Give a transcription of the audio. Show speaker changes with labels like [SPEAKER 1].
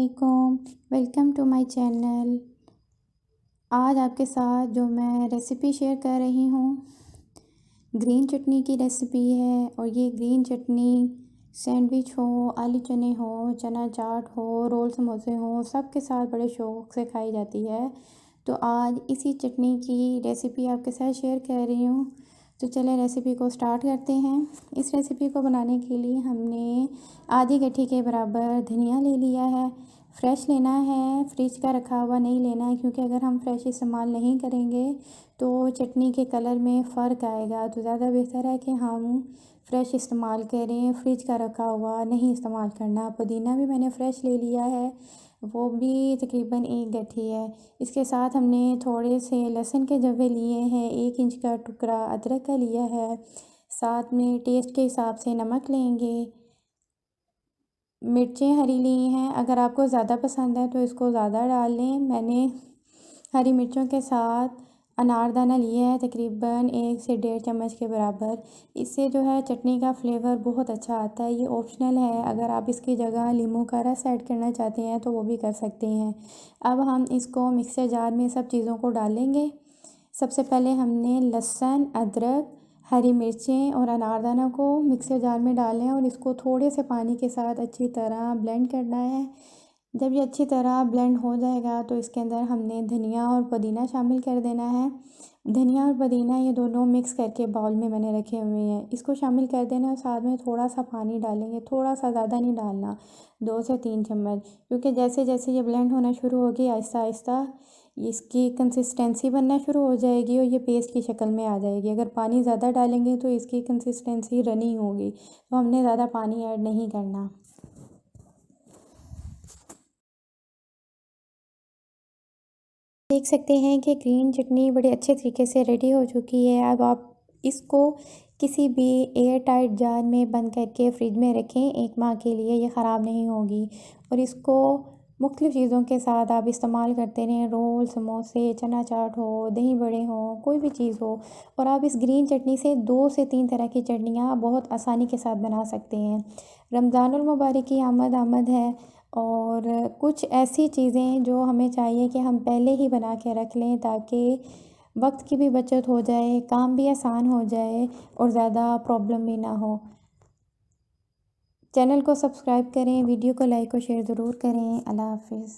[SPEAKER 1] अस्सलामुअलैकुम, welcome to my channel. आज आपके साथ जो मैं रेसिपी शेयर कर रही हूँ ग्रीन चटनी की रेसिपी है। और ये ग्रीन चटनी सैंडविच हो, आलू चने हो, चना चाट हो, रोल समोसे हो, सबके साथ बड़े शौक़ से खाई जाती है। तो आज इसी चटनी की रेसिपी आपके साथ शेयर कर रही हूँ। तो चलें रेसिपी को स्टार्ट करते हैं। इस रेसिपी को बनाने के लिए हमने आधी गट्ठी के बराबर धनिया ले लिया है। फ्रेश लेना है, फ्रिज का रखा हुआ नहीं लेना है, क्योंकि अगर हम फ्रेश इस्तेमाल नहीं करेंगे तो चटनी के कलर में फ़र्क आएगा। तो ज़्यादा बेहतर है कि हम फ्रेश इस्तेमाल करें, फ्रिज का रखा हुआ नहीं इस्तेमाल करना। पुदीना भी मैंने फ़्रेश ले लिया है, वो भी तकरीबन 1 गट्ठी है। इसके साथ हमने थोड़े से लहसुन के जवे लिए हैं, 1 इंच का टुकड़ा अदरक का लिया है। साथ में टेस्ट के हिसाब से नमक लेंगे। मिर्चें हरी ली हैं, अगर आपको ज़्यादा पसंद है तो इसको ज़्यादा डाल लें। मैंने हरी मिर्चों के साथ अनारदाना लिया है, तकरीबन 1 से 1.5 चम्मच के बराबर। इससे जो है चटनी का फ्लेवर बहुत अच्छा आता है। ये ऑप्शनल है, अगर आप इसकी जगह नींबू का रस ऐड करना चाहते हैं तो वो भी कर सकते हैं। अब हम इसको मिक्सर जार में सब चीज़ों को डालेंगे। सबसे पहले हमने लहसुन, अदरक, हरी मिर्चें और अनारदाना को मिक्सर जार में डालना है और इसको थोड़े से पानी के साथ अच्छी तरह ब्लेंड करना है। जब ये अच्छी तरह ब्लेंड हो जाएगा तो इसके अंदर हमने धनिया और पुदीना शामिल कर देना है। धनिया और पुदीना ये दोनों मिक्स करके बाउल में मैंने रखे हुए हैं, इसको शामिल कर देना। और साथ में थोड़ा सा पानी डालेंगे, थोड़ा सा, ज़्यादा नहीं डालना, 2 से 3 चम्मच, क्योंकि जैसे जैसे ये ब्लेंड होना शुरू होगी आहिस्ता आहिस्ता इसकी कंसिस्टेंसी बनना शुरू हो जाएगी और ये पेस्ट की शक्ल में आ जाएगी। अगर पानी ज़्यादा डालेंगे तो इसकी कंसिस्टेंसी रनी होगी, तो हमने ज़्यादा पानी ऐड नहीं करना। देख सकते हैं कि ग्रीन चटनी बड़े अच्छे तरीके से रेडी हो चुकी है। अब आप इसको किसी भी एयर टाइट जार में बंद करके फ्रिज में रखें 1 माह के लिए, ये ख़राब नहीं होगी। और इसको मुख्तलिफ़ चीज़ों के साथ आप इस्तेमाल करते रहें, रोल, समोसे, चना चाट हो, दही बड़े हों, कोई भी चीज़ हो। और आप इस ग्रीन चटनी से 2 से 3 तरह की चटनियाँ बहुत आसानी के साथ बना सकते हैं। रमज़ानुल मुबारक की आमद है और कुछ ऐसी चीज़ें जो हमें चाहिए कि हम पहले ही बना के रख लें, ताकि वक्त की भी बचत हो जाए, काम भी आसान हो जाए और ज़्यादा प्रॉब्लम भी ना हो। चैनल को सब्सक्राइब करें, वीडियो को लाइक और शेयर ज़रूर करें। अल्लाह हाफ़िज़।